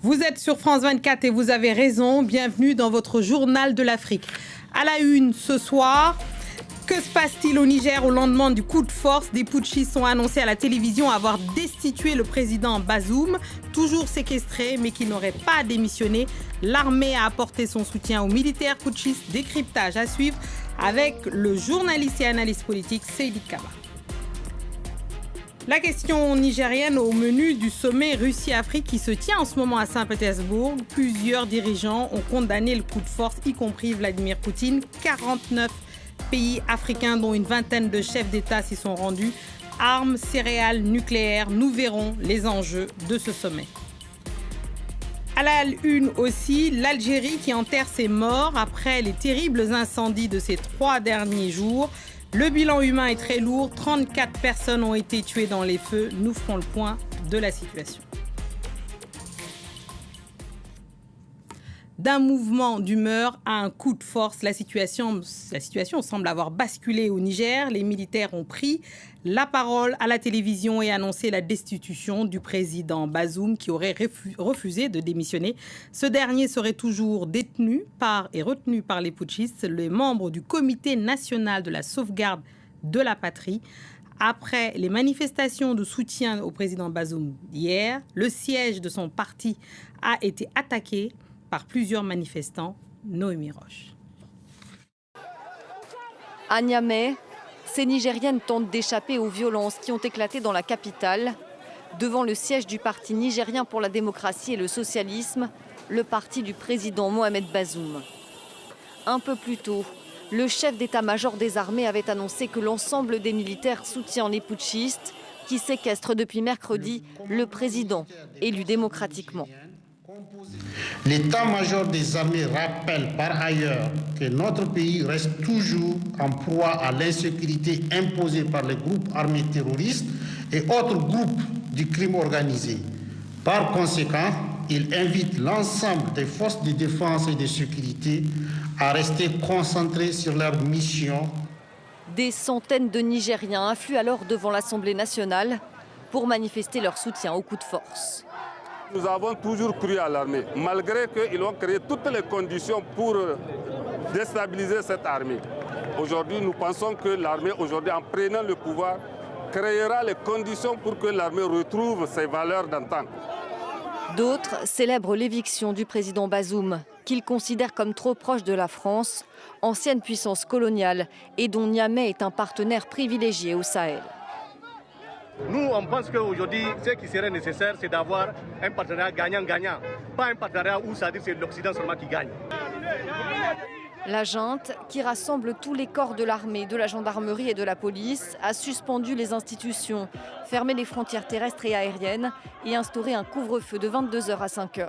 Vous êtes sur France 24 et vous avez raison. Bienvenue dans votre journal de l'Afrique. À la une ce soir, que se passe-t-il au Niger au lendemain du coup de force? Des putschistes ont annoncé à la télévision avoir destitué le président Bazoum, toujours séquestré mais qui n'aurait pas démissionné. L'armée a apporté son soutien aux militaires putschistes. Décryptage à suivre avec le journaliste et analyste politique Seydi Kaba. La question nigérienne au menu du sommet Russie-Afrique qui se tient en ce moment à Saint-Pétersbourg. Plusieurs dirigeants ont condamné le coup de force, y compris Vladimir Poutine. 49 pays africains, dont une vingtaine de chefs d'État, s'y sont rendus. Armes, céréales, nucléaires, nous verrons les enjeux de ce sommet. À la une aussi, l'Algérie qui enterre ses morts après les terribles incendies de ces 3 derniers jours. Le bilan humain est très lourd, 34 personnes ont été tuées dans les feux. Nous ferons le point de la situation. D'un mouvement d'humeur à un coup de force, la situation semble avoir basculé au Niger. Les militaires ont pris la parole à la télévision et annoncé la destitution du président Bazoum qui aurait refusé de démissionner. Ce dernier serait toujours détenu et retenu par les putschistes, les membres du Comité national de la sauvegarde de la patrie. Après les manifestations de soutien au président Bazoum hier, le siège de son parti a été attaqué par plusieurs manifestants. Noémie Roche. À Niamey, ces Nigériennes tentent d'échapper aux violences qui ont éclaté dans la capitale. Devant le siège du Parti nigérien pour la démocratie et le socialisme, le parti du président Mohamed Bazoum. Un peu plus tôt, le chef d'état-major des armées avait annoncé que l'ensemble des militaires soutient les putschistes qui séquestrent depuis mercredi le président élu démocratiquement. L'état-major des armées rappelle par ailleurs que notre pays reste toujours en proie à l'insécurité imposée par les groupes armés terroristes et autres groupes du crime organisé. Par conséquent, il invite l'ensemble des forces de défense et de sécurité à rester concentrées sur leur mission. Des centaines de Nigériens affluent alors devant l'Assemblée nationale pour manifester leur soutien au coup de force. Nous avons toujours cru à l'armée, malgré qu'ils ont créé toutes les conditions pour déstabiliser cette armée. Aujourd'hui, nous pensons que l'armée, aujourd'hui, en prenant le pouvoir, créera les conditions pour que l'armée retrouve ses valeurs d'antan. D'autres célèbrent l'éviction du président Bazoum, qu'ils considèrent comme trop proche de la France, ancienne puissance coloniale et dont Niamey est un partenaire privilégié au Sahel. Nous, on pense qu'aujourd'hui, ce qui serait nécessaire, c'est d'avoir un partenariat gagnant-gagnant. Pas un partenariat où ça dit que c'est l'Occident seulement qui gagne. La junte, qui rassemble tous les corps de l'armée, de la gendarmerie et de la police, a suspendu les institutions, fermé les frontières terrestres et aériennes et instauré un couvre-feu de 22h à 5h.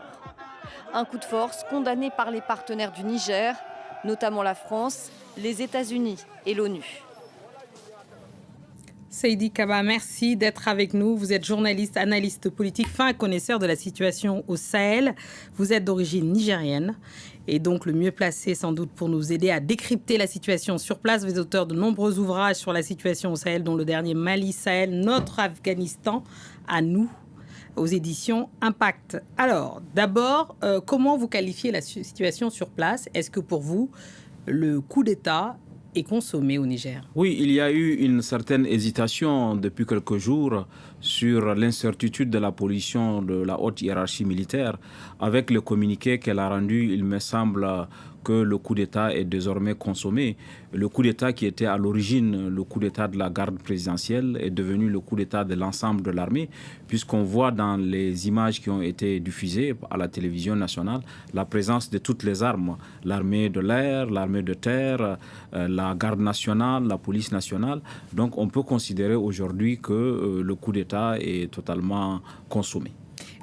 Un coup de force condamné par les partenaires du Niger, notamment la France, les États-Unis et l'ONU. Seydi Kaba, merci d'être avec nous. Vous êtes journaliste, analyste politique, fin connaisseur de la situation au Sahel. Vous êtes d'origine nigérienne et donc le mieux placé sans doute pour nous aider à décrypter la situation sur place. Vous êtes auteur de nombreux ouvrages sur la situation au Sahel, dont le dernier Mali Sahel, notre Afghanistan à nous, aux éditions Impact. Alors, d'abord, comment vous qualifiez la situation sur place? Est-ce que pour vous, le coup d'État est consommé au Niger? Oui, il y a eu une certaine hésitation depuis quelques jours sur l'incertitude de la position de la haute hiérarchie militaire. Avec le communiqué qu'elle a rendu, il me semble que le coup d'État est désormais consommé. Le coup d'État qui était à l'origine le coup d'État de la garde présidentielle est devenu le coup d'État de l'ensemble de l'armée, puisqu'on voit dans les images qui ont été diffusées à la télévision nationale la présence de toutes les armes, l'armée de l'air, l'armée de terre, la garde nationale, la police nationale. Donc on peut considérer aujourd'hui que le coup d'État est totalement consommé.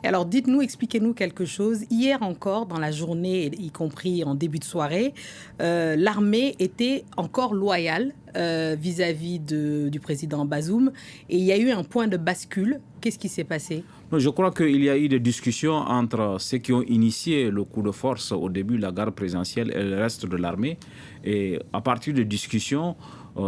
Alors dites-nous, expliquez-nous quelque chose. Hier encore, dans la journée, y compris en début de soirée, l'armée était encore loyale vis-à-vis du président Bazoum. Et il y a eu un point de bascule. Qu'est-ce qui s'est passé? Je crois qu'il y a eu des discussions entre ceux qui ont initié le coup de force au début, la garde présidentielle et le reste de l'armée. Et à partir de discussions,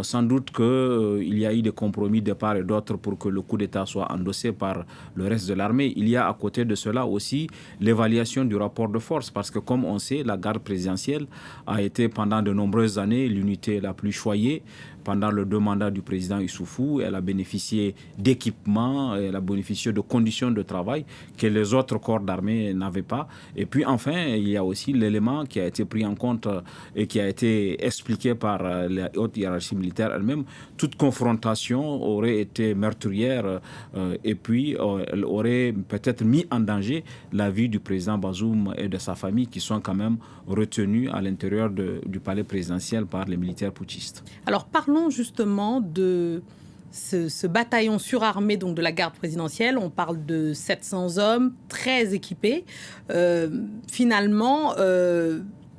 sans doute qu'il y a eu des compromis de part et d'autre pour que le coup d'État soit endossé par le reste de l'armée. Il y a à côté de cela aussi l'évaluation du rapport de force, parce que comme on sait, la garde présidentielle a été pendant de nombreuses années l'unité la plus choyée. Pendant les 2 mandats du président Issoufou, elle a bénéficié d'équipements, elle a bénéficié de conditions de travail que les autres corps d'armée n'avaient pas. Et puis enfin, il y a aussi l'élément qui a été pris en compte et qui a été expliqué par la haute hiérarchie militaire elle-même. Toute confrontation aurait été meurtrière et puis elle aurait peut-être mis en danger la vie du président Bazoum et de sa famille, qui sont quand même retenus à l'intérieur du palais présidentiel par les militaires putschistes. Alors parlons justement de ce bataillon surarmé donc de la garde présidentielle. On parle de 700 hommes très équipés. Finalement,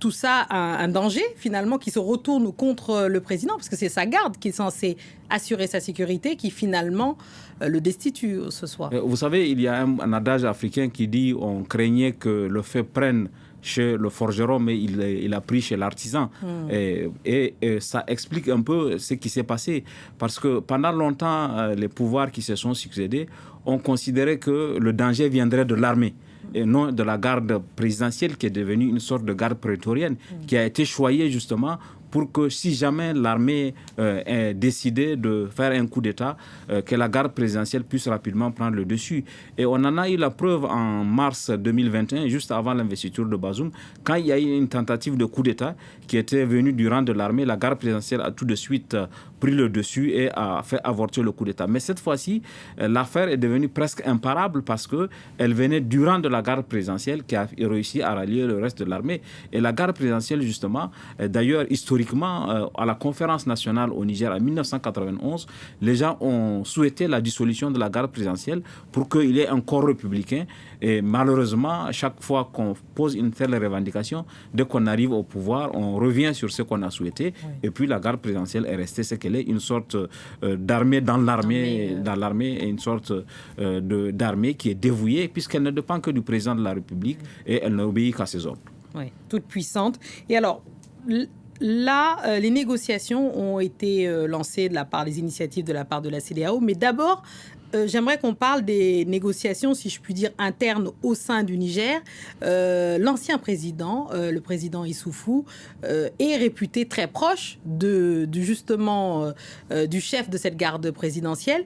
tout ça a un danger finalement qui se retourne contre le président, parce que c'est sa garde qui est censée assurer sa sécurité qui finalement le destitue ce soir. Vous savez, il y a un adage africain qui dit on craignait que le feu prenne chez le forgeron, mais il a pris chez l'artisan. Et ça explique un peu ce qui s'est passé. Parce que pendant longtemps, les pouvoirs qui se sont succédés ont considéré que le danger viendrait de l'armée et non de la garde présidentielle, qui est devenue une sorte de garde prétorienne, qui a été choyée justement pour que si jamais l'armée est décidée de faire un coup d'État, que la garde présidentielle puisse rapidement prendre le dessus. Et on en a eu la preuve en mars 2021, juste avant l'investiture de Bazoum, quand il y a eu une tentative de coup d'État qui était venue du rang de l'armée, la garde présidentielle a tout de suite pris le dessus et a fait avorter le coup d'État. Mais cette fois-ci, l'affaire est devenue presque imparable parce qu'elle venait du rang de la garde présidentielle qui a réussi à rallier le reste de l'armée. Et la garde présidentielle, justement, d'ailleurs, historiquement, à la conférence nationale au Niger en 1991, les gens ont souhaité la dissolution de la garde présidentielle pour qu'il y ait un corps républicain. Et malheureusement, chaque fois qu'on pose une telle revendication, dès qu'on arrive au pouvoir, on revient sur ce qu'on a souhaité. Oui. Et puis la garde présidentielle est restée ce qu'elle est, une sorte d'armée dans l'armée, et une sorte d'armée qui est dévouée, puisqu'elle ne dépend que du président de la République et elle n'obéit qu'à ses ordres. Oui, toute puissante. Et alors, là, les négociations ont été lancées de la part des initiatives de la part de la CEDEAO. Mais d'abord, j'aimerais qu'on parle des négociations, si je puis dire, internes au sein du Niger. L'ancien président, le président Issoufou, est réputé très proche du chef de cette garde présidentielle.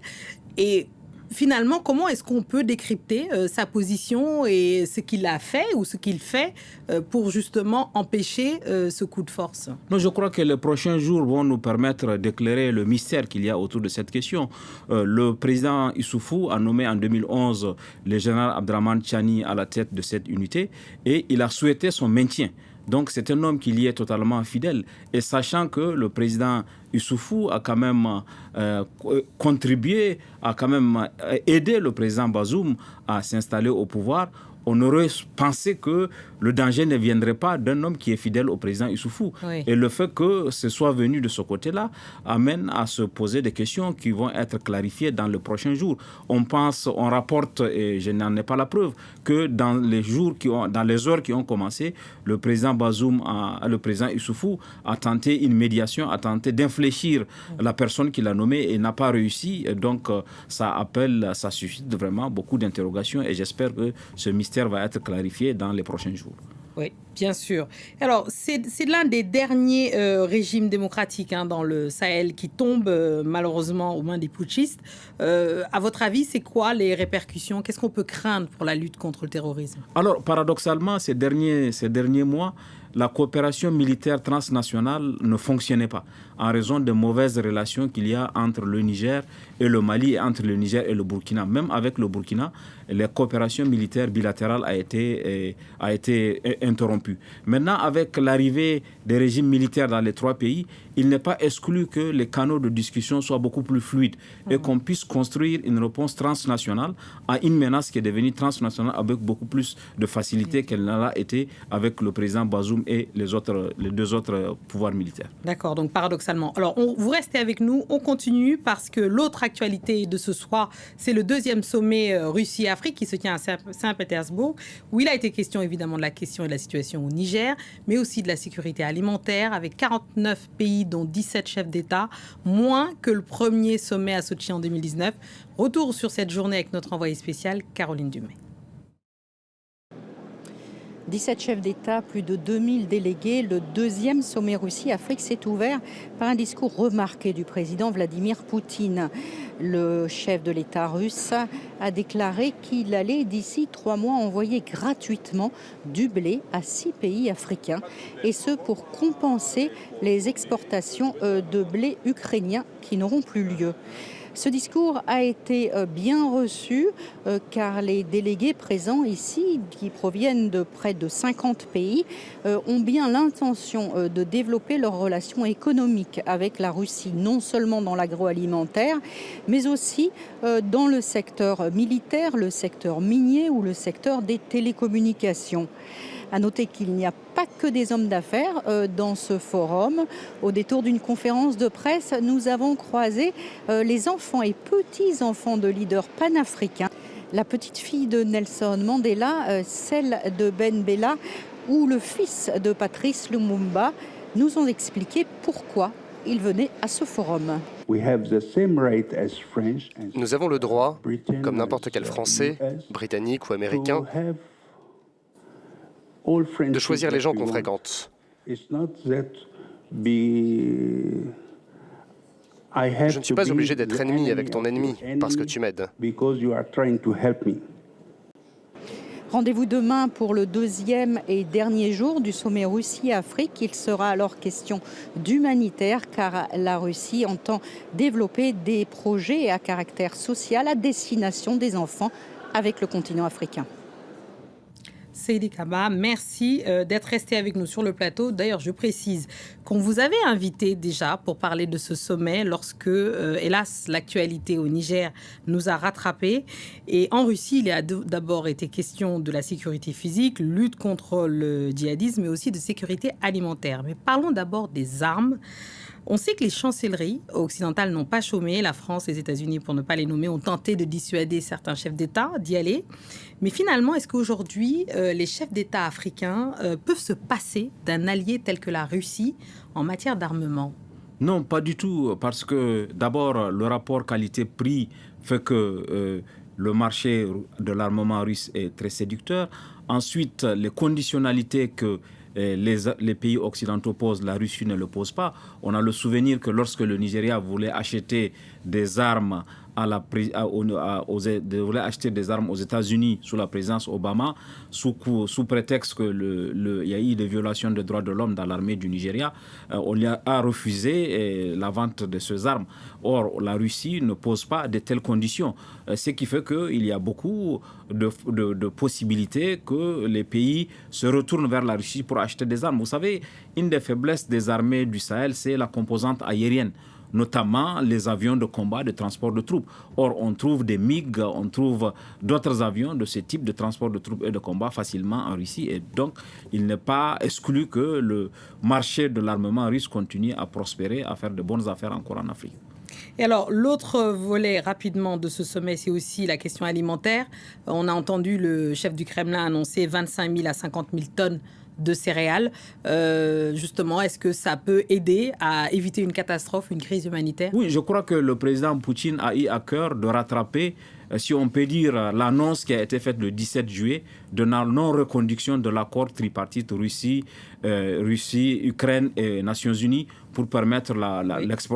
Et finalement, comment est-ce qu'on peut décrypter sa position et ce qu'il a fait ou ce qu'il fait pour justement empêcher ce coup de force? Non, je crois que les prochains jours vont nous permettre d'éclairer le mystère qu'il y a autour de cette question. Le président Issoufou a nommé en 2011 le général Abdraman Tchani à la tête de cette unité et il a souhaité son maintien. Donc c'est un homme qui y est totalement fidèle. Et sachant que le président Issoufou a quand même contribué, a quand même aidé le président Bazoum à s'installer au pouvoir, on aurait pensé que le danger ne viendrait pas d'un homme qui est fidèle au président Issoufou. Oui. Et le fait que ce soit venu de ce côté-là amène à se poser des questions qui vont être clarifiées dans les prochains jours. On rapporte, et je n'en ai pas la preuve, que dans les heures qui ont commencé, le président Bazoum, le président Issoufou a tenté une médiation, a tenté d'infléchir la personne qu'il a nommée et n'a pas réussi. Et donc, ça suscite vraiment beaucoup d'interrogations et j'espère que ce mystère va être clarifié dans les prochains jours. Oui, bien sûr. Alors, c'est l'un des derniers régimes démocratiques dans le Sahel qui tombe malheureusement aux mains des putschistes. À votre avis, c'est quoi les répercussions? Qu'est-ce qu'on peut craindre pour la lutte contre le terrorisme? Alors, paradoxalement, ces derniers mois, la coopération militaire transnationale ne fonctionnait pas en raison de mauvaises relations qu'il y a entre le Niger et le Mali et entre le Niger et le Burkina. Même avec le Burkina, la coopération militaire bilatérale a été interrompue. Maintenant, avec l'arrivée des régimes militaires dans les 3 pays, il n'est pas exclu que les canaux de discussion soient beaucoup plus fluides et qu'on puisse construire une réponse transnationale à une menace qui est devenue transnationale avec beaucoup plus de facilité qu'elle n'a été avec le président Bazoum et les 2 autres pouvoirs militaires. D'accord, donc paradoxalement. Alors, vous restez avec nous, on continue parce que l'autre actualité de ce soir, c'est le 2e sommet Russie-Afrique qui se tient à Saint-Pétersbourg, où il a été question évidemment de la question et de la situation au Niger, mais aussi de la sécurité alimentaire avec 49 pays dont 17 chefs d'État, moins que le premier sommet à Sochi en 2019. Retour sur cette journée avec notre envoyée spéciale, Caroline Dumais. 17 chefs d'État, plus de 2000 délégués. Le deuxième sommet Russie-Afrique s'est ouvert par un discours remarqué du président Vladimir Poutine. Le chef de l'État russe a déclaré qu'il allait d'ici 3 mois envoyer gratuitement du blé à 6 pays africains, et ce pour compenser les exportations de blé ukrainien qui n'auront plus lieu. Ce discours a été bien reçu car les délégués présents ici, qui proviennent de près de 50 pays, ont bien l'intention de développer leurs relations économiques avec la Russie, non seulement dans l'agroalimentaire, mais aussi dans le secteur militaire, le secteur minier ou le secteur des télécommunications. À noter qu'il n'y a pas que des hommes d'affaires dans ce forum. Au détour d'une conférence de presse, nous avons croisé les enfants et petits-enfants de leaders panafricains. La petite fille de Nelson Mandela, celle de Ben Bella ou le fils de Patrice Lumumba nous ont expliqué pourquoi ils venaient à ce forum. Nous avons le droit, comme n'importe quel Français, Britannique ou Américain, de choisir les gens qu'on fréquente. Je ne suis pas obligé d'être ennemi avec ton ennemi parce que tu m'aides. Rendez-vous demain pour le deuxième et dernier jour du sommet Russie-Afrique. Il sera alors question d'humanitaire car la Russie entend développer des projets à caractère social à destination des enfants avec le continent africain. Seydi Kaba, merci d'être resté avec nous sur le plateau. D'ailleurs, je précise qu'on vous avait invité déjà pour parler de ce sommet lorsque, hélas, l'actualité au Niger nous a rattrapés. Et en Russie, il a d'abord été question de la sécurité physique, lutte contre le djihadisme, mais aussi de sécurité alimentaire. Mais parlons d'abord des armes. On sait que les chancelleries occidentales n'ont pas chômé. La France, les États-Unis, pour ne pas les nommer, ont tenté de dissuader certains chefs d'État d'y aller. Mais finalement, est-ce qu'aujourd'hui, les chefs d'État africains peuvent se passer d'un allié tel que la Russie en matière d'armement ? Non, pas du tout. Parce que d'abord, le rapport qualité-prix fait que le marché de l'armement russe est très séducteur. Ensuite, les conditionnalités que les pays occidentaux posent, la Russie ne le pose pas. On a le souvenir que lorsque le Nigeria voulait acheter des armes voulait acheter des armes aux États-Unis sous la présidence Obama, sous prétexte qu'il y a eu des violations des droits de l'homme dans l'armée du Nigeria, on lui a refusé la vente de ces armes. Or, la Russie ne pose pas de telles conditions, ce qui fait qu'il y a beaucoup de possibilités que les pays se retournent vers la Russie pour acheter des armes. Vous savez, une des faiblesses des armées du Sahel, c'est la composante aérienne, notamment les avions de combat, de transport de troupes. Or, on trouve des MiG, on trouve d'autres avions de ce type de transport de troupes et de combat facilement en Russie. Et donc, il n'est pas exclu que le marché de l'armement russe continue à prospérer, à faire de bonnes affaires encore en Afrique. Et alors, l'autre volet rapidement de ce sommet, c'est aussi la question alimentaire. On a entendu le chef du Kremlin annoncer 25 000 à 50 000 tonnes de céréales. Justement, est-ce que ça peut aider à éviter une catastrophe, une crise humanitaire ? Oui, je crois que le président Poutine a eu à cœur de rattraper, si on peut dire, l'annonce qui a été faite le 17 juillet de la non-reconduction de l'accord tripartite Russie, Ukraine et Nations Unies pour permettre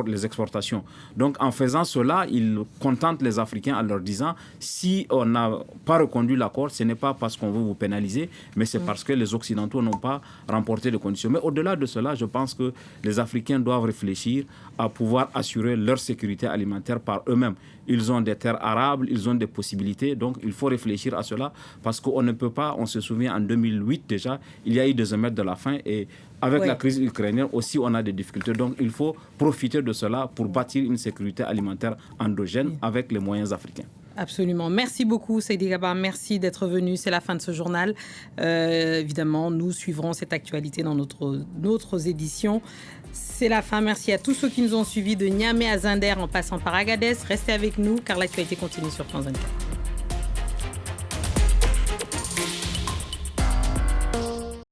les exportations. Donc, en faisant cela, il contente les Africains en leur disant si on n'a pas reconduit l'accord, ce n'est pas parce qu'on veut vous pénaliser, mais c'est parce que les Occidentaux n'ont pas remporté les conditions. Mais au-delà de cela, je pense que les Africains doivent réfléchir à pouvoir assurer leur sécurité alimentaire par eux-mêmes. Ils ont des terres arables, ils ont des possibilités, donc il faut réfléchir à cela parce qu'on ne peut pas, on se souvient en 2008 déjà, il y a eu des émeutes de la faim et avec la crise ukrainienne aussi on a des difficultés. Donc il faut profiter de cela pour bâtir une sécurité alimentaire endogène avec les moyens africains. Absolument. Merci beaucoup, Seydi Kaba. Merci d'être venu. C'est la fin de ce journal. Évidemment, nous suivrons cette actualité dans notre éditions. C'est la fin. Merci à tous ceux qui nous ont suivis de Niamey à Zinder en passant par Agadez. Restez avec nous car l'actualité continue sur France 24.